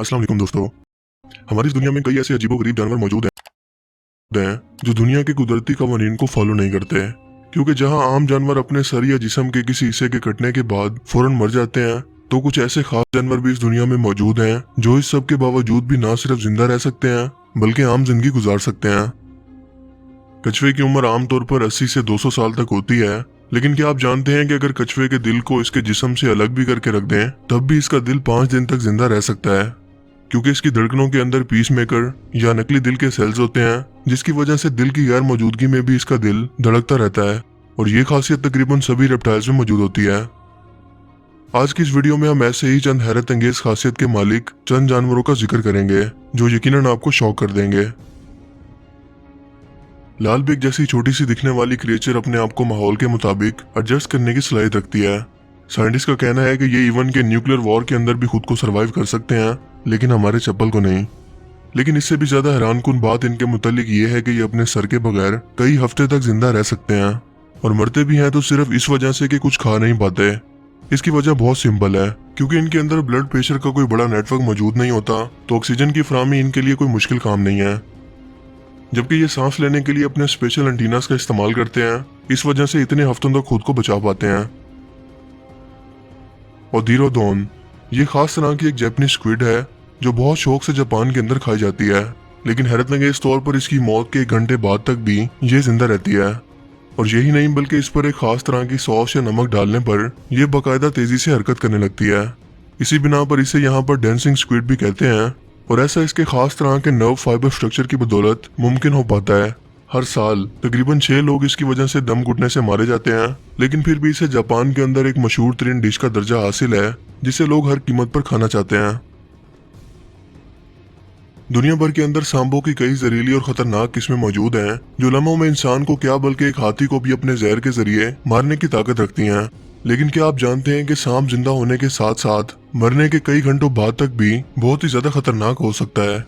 अस्सलाम वालेकुम दोस्तों। हमारी इस दुनिया में कई ऐसे अजीबोगरीब जानवर मौजूद हैं जो दुनिया के कुदरती कवानीन को फॉलो नहीं करते, क्योंकि जहां आम जानवर अपने सर या जिस्म के किसी हिस्से के कटने के बाद फौरन मर जाते हैं, तो कुछ ऐसे खास जानवर भी इस दुनिया में मौजूद हैं जो इस सब के बावजूद भी ना सिर्फ जिंदा रह सकते हैं बल्कि आम जिंदगी गुजार सकते हैं। कछुए की उम्र आमतौर पर 80 से 200 साल तक होती है, लेकिन क्या आप जानते हैं कि अगर कछुए के दिल को इसके जिस्म से अलग भी करके रख दें तब भी इसका दिल 5 दिन तक जिंदा रह सकता है, क्योंकि इसकी धड़कनों के अंदर पीसमेकर या नकली दिल के सेल्स होते हैं, जिसकी वजह से दिल की गैर मौजूदगी में भी इसका दिल धड़कता रहता है। और ये खासियत तकरीबन सभी रेप्टाइल्स में मौजूद होती है। आज की इस वीडियो में हम ऐसे ही चंद हैरत अंगेज खासियत के मालिक चंद जानवरों का जिक्र करेंगे जो यकीनन आपको शॉक कर देंगे। लाल बिग जैसी छोटी सी दिखने वाली क्रिएचर अपने आप को माहौल के मुताबिक एडजस्ट करने की सलाहियत रखती है। साइंटिस्ट का कहना है कि ये इवन के न्यूक्लियर वॉर के अंदर भी खुद को सरवाइव कर सकते हैं, लेकिन हमारे चप्पल को नहीं। लेकिन इससे भी ज्यादा हैरानकुन बात इनके मुतालिक ये है कि ये अपने सर के बगैर कई हफ्ते तक जिंदा रह सकते हैं, और मरते भी हैं तो सिर्फ इस वजह से कि कुछ खा नहीं पाते। इसकी वजह बहुत सिंपल है, क्योंकि इनके अंदर ब्लड प्रेशर का कोई बड़ा नेटवर्क मौजूद नहीं होता, तो ऑक्सीजन की फराहमी इनके लिए कोई मुश्किल काम नहीं है। जबकि ये सांस लेने के लिए अपने स्पेशल एंटीनास का इस्तेमाल करते हैं, इस वजह से इतने हफ्तों तक खुद को बचा पाते हैं। और डीरोडोन, ये खास तरह की एक जैपनीज स्क्विड है जो बहुत शौक से जापान के अंदर खाई जाती है, लेकिन हैरतअंगेज तौर पर इसकी मौत के 1 घंटे बाद तक भी ये जिंदा रहती है। और यही नहीं बल्कि इस पर एक खास तरह की सॉस या नमक डालने पर यह बाकायदा तेजी से हरकत करने लगती है। इसी बिना पर इसे यहाँ पर डांसिंग स्क्विड भी कहते हैं, और ऐसा इसके खास तरह के नर्व फाइबर स्ट्रक्चर की बदौलत मुमकिन हो पाता है। हर साल तकरीबन 6 लोग इसकी वजह से दम घुटने से मारे जाते हैं, लेकिन फिर भी इसे जापान के अंदर एक मशहूर तरीन डिश का दर्जा हासिल है जिसे लोग हर कीमत पर खाना चाहते हैं। दुनिया भर के अंदर सांपों की कई जहरीली और खतरनाक किस्में मौजूद हैं जो लम्हों में इंसान को क्या बल्कि एक हाथी को भी अपने जहर के जरिए मारने की ताकत रखती हैं। लेकिन क्या आप जानते हैं कि सांप जिंदा होने के साथ साथ मरने के कई घंटों बाद तक भी बहुत ही ज्यादा खतरनाक हो सकता है,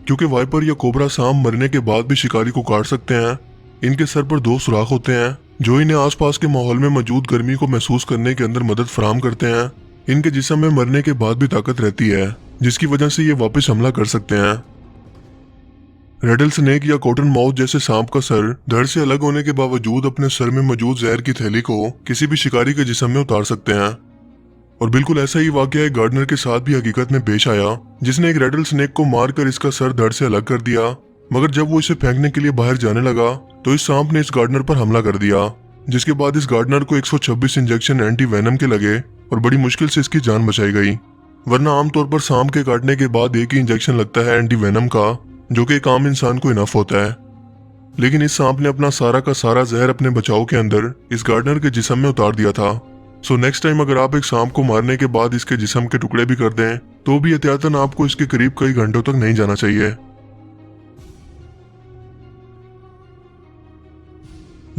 क्योंकि वाइपर या कोबरा सांप मरने के बाद भी शिकारी को काट सकते हैं। इनके सर पर 2 सुराख होते हैं जो इन्हें आसपास के माहौल में मौजूद गर्मी को महसूस करने के अंदर मदद फराहम करते हैं। इनके जिस्म में मरने के बाद भी ताकत रहती है, जिसकी वजह से ये वापस हमला कर सकते हैं। रेडल स्नेक या कॉटन माउथ जैसे सांप का सर धड़ से अलग होने के बावजूद अपने सर में मौजूद जहर की थैली को किसी भी शिकारी के जिस्म में उतार सकते हैं। और बिल्कुल ऐसा ही वाकया एक गार्डनर के साथ भी हकीकत में पेश आया, जिसने एक रेडल स्नेक को मारकर इसका सर धड़ से अलग कर दिया। मगर जब वो इसे फेंकने के लिए बाहर जाने लगा तो इस सांप ने इस गार्डनर पर हमला कर दिया, जिसके बाद इस गार्डनर को 126 इंजेक्शन एंटी वेनम के लगे और बड़ी मुश्किल से इसकी जान बचाई गई। वरना आमतौर पर सांप के काटने के बाद एक ही इंजेक्शन लगता है एंटी वेनम का, जो कि एक आम इंसान को इनफ होता है। लेकिन इस सांप ने अपना सारा का सारा जहर अपने बचाव के अंदर इस गार्डनर के जिस्म में उतार दिया था। सो नेक्स्ट टाइम अगर आप एक सांप को मारने के बाद इसके जिस्म के टुकड़े भी कर दें तो भी एहतियातन आपको इसके करीब कई घंटों तक नहीं जाना चाहिए।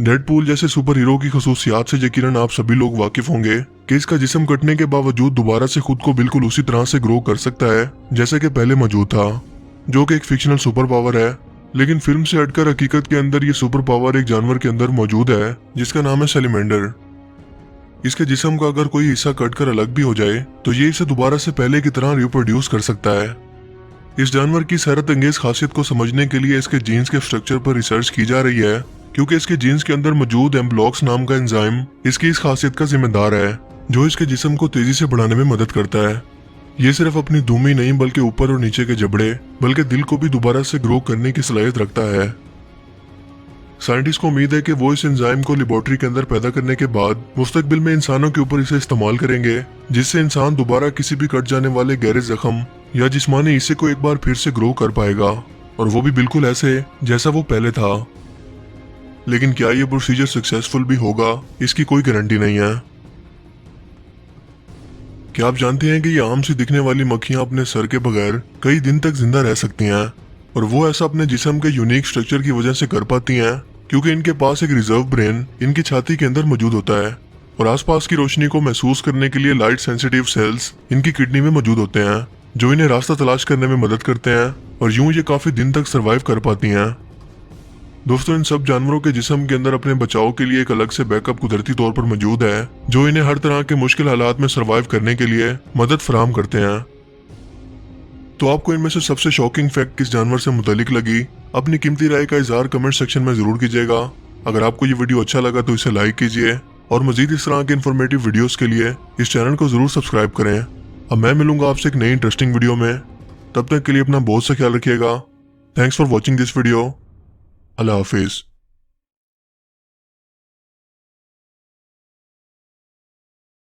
डेडपूल जैसे सुपर हीरो की खसूसियात से यकीनन आप सभी लोग वाकिफ होंगे कि इसका जिस्म कटने के बावजूद दोबारा से खुद को बिल्कुल उसी तरह से ग्रो कर सकता है जैसे कि पहले मौजूद था, जो कि एक फिक्शनल सुपर पावर है। लेकिन फिल्म से हटकर हकीकत के अंदर ये सुपर पावर एक जानवर के अंदर मौजूद है जिसका नाम है सैलिमेंडर। इसके जिस्म का अगर कोई हिस्सा कटकर अलग भी हो जाए तो ये इसे दोबारा से पहले की तरह रिप्रोड्यूस कर सकता है। इस जानवर की हैरत अंगेज खासियत को समझने के लिए इसके जीन्स के स्ट्रक्चर पर रिसर्च की जा रही है, क्योंकि इसके जीन्स के अंदर मौजूद एम्ब्लॉक्स नाम का एंजाइम इसकी इस खासियत का जिम्मेदार है, जो इसके जिस्म को तेजी से बढ़ाने में मदद करता है। ये सिर्फ अपनी दुम ही नहीं बल्कि ऊपर और नीचे के जबड़े बल्कि दिल को भी दोबारा से ग्रो करने की सलाहियत रखता है। साइंटिस्ट को उम्मीद है कि वो इस एंजाइम को लेबोरेटरी के अंदर पैदा करने के बाद मुस्तकबिल में इंसानों के ऊपर इसे इस्तेमाल करेंगे, जिससे इंसान दोबारा किसी भी कट जाने वाले गहरे जख्म या जिस्मानी हिस्से को एक बार फिर से ग्रो कर पाएगा, और वो भी बिल्कुल ऐसे जैसा वो पहले था। लेकिन क्या ये प्रोसीजर सक्सेसफुल भी होगा, इसकी कोई गारंटी नहीं है। क्या आप जानते हैं कि ये आम सी दिखने वाली मक्खियां अपने सर के बगैर कई दिन तक जिंदा रह सकती हैं, और वो ऐसा अपने जिस्म के यूनिक स्ट्रक्चर की वजह से कर पाती हैं, क्योंकि इनके पास एक रिजर्व ब्रेन इनकी छाती के अंदर मौजूद होता है, और आसपास की रोशनी को महसूस करने के लिए लाइट सेंसिटिव सेल्स इनकी किडनी में मौजूद होते हैं, जो इन्हें रास्ता तलाश करने में मदद करते हैं, और यूं ये काफी दिन तक सरवाइव कर पाती हैं। दोस्तों, इन सब जानवरों के जिस्म के अंदर अपने बचाव के लिए एक अलग से बैकअप कुदरती तौर पर मौजूद है, जो इन्हें हर तरह के मुश्किल हालात में सरवाइव करने के लिए मदद फराहम करते हैं। तो आपको इनमें से सबसे शॉकिंग फैक्ट किस जानवर से मुतालिक लगी? अपनी कीमती राय का इजहार कमेंट सेक्शन में जरूर कीजिएगा। अगर आपको ये वीडियो अच्छा लगा तो इसे लाइक कीजिए और मजीद इस तरह के इन्फॉर्मेटिव वीडियोस के लिए इस चैनल को जरूर सब्सक्राइब करें। अब मैं मिलूंगा आपसे एक नई इंटरेस्टिंग वीडियो में। तब तक के लिए अपना बहुत सा ख्याल रखिएगा। Thanks for watching this video. Allah Hafiz.